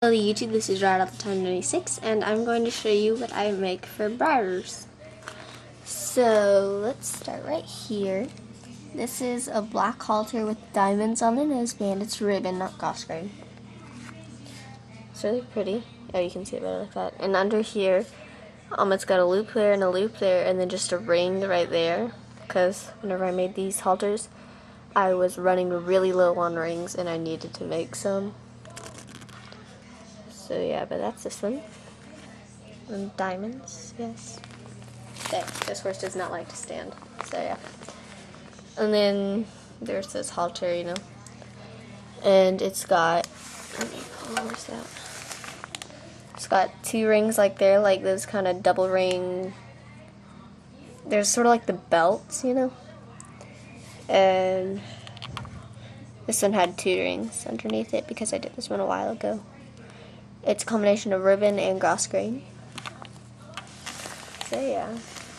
Hello YouTube, this is Right Out the Time 96, and I'm going to show you what I make for Breyers. So let's start right here. This is a black halter with diamonds on the noseband. It's ribbon, not gosh grain. It's really pretty. Oh, you can see it better like that. And under here, it's got a loop there and a loop there, and then just a ring right there. Because whenever I made these halters, I was running really low on rings, and I needed to make some. So yeah, but that's this one. And diamonds, yes. Okay, this horse does not like to stand. So yeah. And then there's this halter, you know. And it's got, let me pull the horse out. It's got two rings like there, like those kind of double ring. There's sort of like the belts, you know. And this one had two rings underneath it because I did this one a while ago. It's a combination of ribbon and grosgrain. So yeah,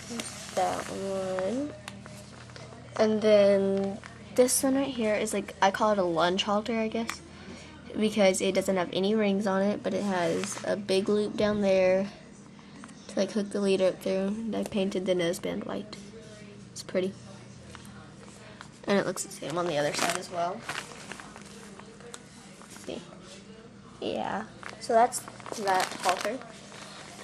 there's that one. And then this one right here is like, I call it a lunge halter, I guess, because it doesn't have any rings on it, but it has a big loop down there to like hook the leader up through. And I painted the noseband white. It's pretty. And it looks the same on the other side as well. Let's see. Yeah. So that's that halter.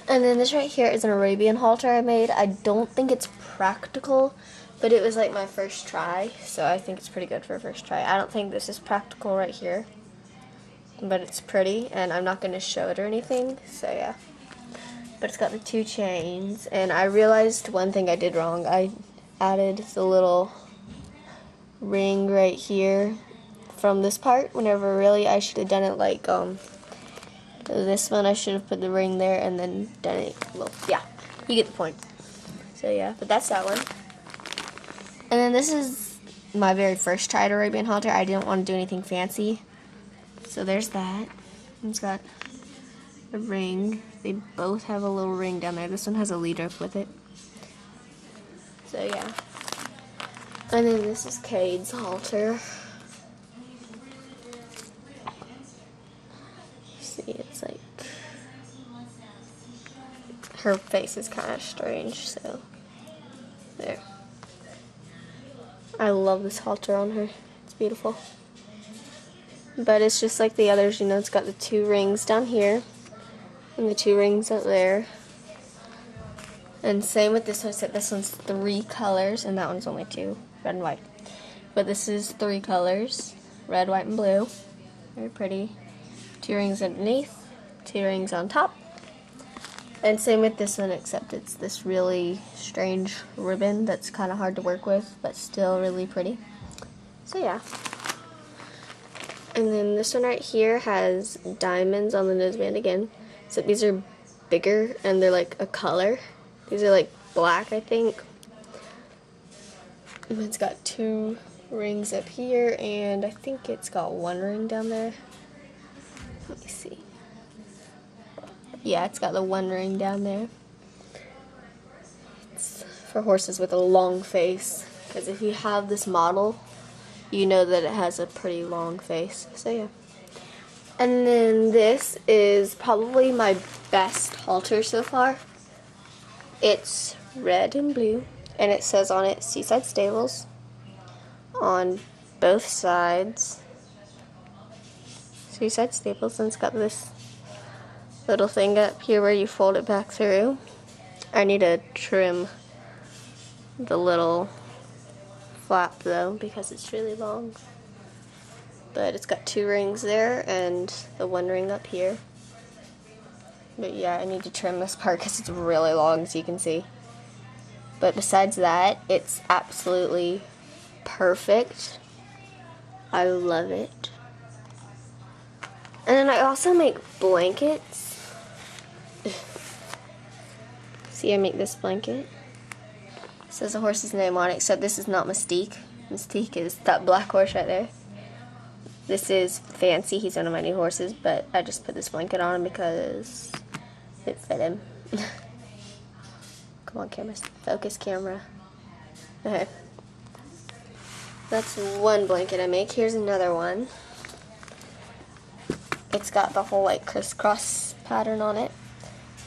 And then this right here is an Arabian halter I made. I don't think it's practical, but it was like my first try, so I think it's pretty good for a first try. I don't think this is practical right here, but it's pretty, and I'm not going to show it or anything, so yeah. But it's got the two chains, and I realized one thing I did wrong. I added the little ring right here from this part, whenever really I should have done it like, this one I should have put the ring there and then done it. Well, yeah, you get the point. So yeah, but that's that one. And then this is my very first try at Arabian halter. I didn't want to do anything fancy. So there's that. It's got a ring. They both have a little ring down there. This one has a lead rope with it. So yeah. And then this is Cade's halter. See, it's like, her face is kind of strange, so there. I love this halter on her. It's beautiful. But it's just like the others, you know, it's got the two rings down here and the two rings up there. And same with this one, except this one's three colors and that one's only two, red and white. But this is three colors, red, white, and blue. Very pretty. Two rings underneath, two rings on top. And same with this one, except it's this really strange ribbon that's kind of hard to work with, but still really pretty. So yeah. And then this one right here has diamonds on the noseband again. Except these are bigger and they're like a color. These are like black, I think. And it's got two rings up here, and I think it's got one ring down there. Let me see. Yeah, it's got the one ring down there. It's for horses with a long face, because if you have this model, you know that it has a pretty long face. So yeah. And then this is probably my best halter so far. It's red and blue, and it says on it Seaside Stables on both sides. Seaside Staples, and it's got this little thing up here where you fold it back through. I need to trim the little flap though because it's really long. But it's got two rings there and the one ring up here. But yeah, I need to trim this part because it's really long, as you can see. But besides that, it's absolutely perfect. I love it. And then I also make blankets. See, I make this blanket. It says a horse's name on it, except this is not Mystique. Mystique is that black horse right there. This is Fancy. He's one of my new horses, but I just put this blanket on him because it fit him. Come on, camera. Focus, camera. Okay. That's one blanket I make. Here's another one. it's got the whole like crisscross pattern on it,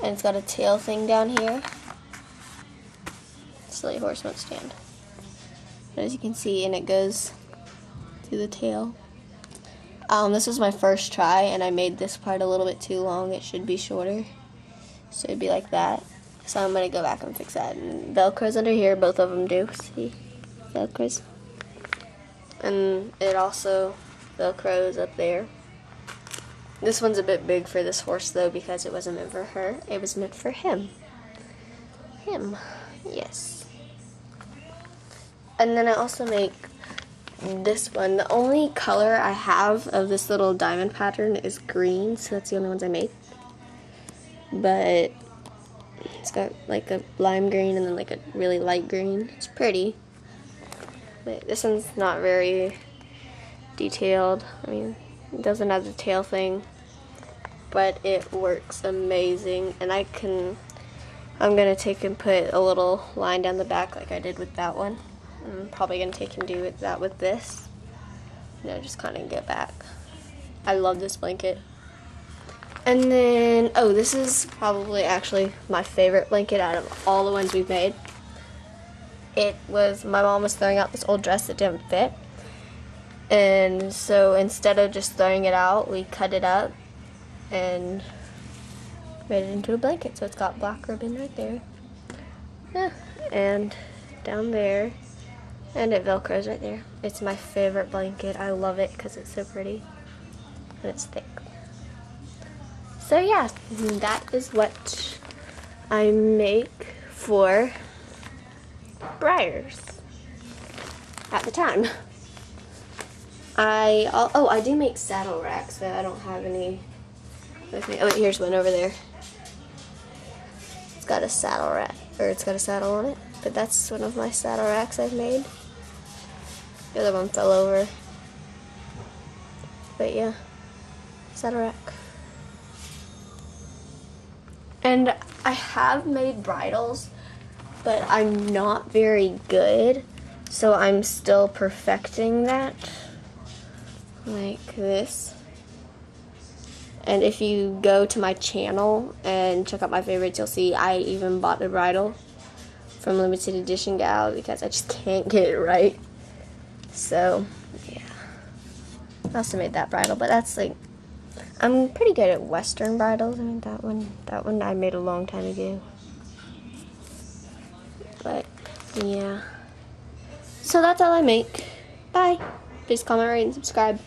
and it's got a tail thing down here. Silly horse won't stand. But as you can see, and it goes to the tail. This was my first try, and I made this part a little bit too long. It should be shorter, so it'd be like that. So I'm gonna go back and fix that. And Velcro's under here, both of them do. See, Velcro's, and it also Velcro's up there. This one's a bit big for this horse though, because it wasn't meant for her. It was meant for him. Yes. And then I also make this one. The only color I have of this little diamond pattern is green, so that's the only ones I make. But it's got like a lime green and then like a really light green. It's pretty. But this one's not very detailed. I mean, it doesn't have the tail thing, but it works amazing. And I'm gonna take and put a little line down the back like I did with that one. I'm probably gonna take and do that with this. Just kind of get back. I love this blanket. And then, oh, this is probably actually my favorite blanket out of all the ones we've made. My mom was throwing out this old dress that didn't fit. And so instead of just throwing it out, we cut it up and made it into a blanket. So it's got black ribbon right there. Yeah, and down there. And it Velcros right there. It's my favorite blanket. I love it because it's so pretty. And it's thick. So yeah, that is what I make for Breyers at the time. I do make saddle racks, but I don't have any with me. Oh wait, here's one over there. It's got a saddle rack, or it's got a saddle on it. But that's one of my saddle racks I've made. The other one fell over. But yeah, saddle rack. And I have made bridles, but I'm not very good, so I'm still perfecting that. Like this. And if you go to my channel and check out my favorites, you'll see I even bought a bridle from Limited Edition Gal because I just can't get it right. So, yeah. I also made that bridle, but that's like, I'm pretty good at Western bridles. I mean, that one I made a long time ago. But, yeah. So that's all I make. Bye. Please comment, rate, and subscribe.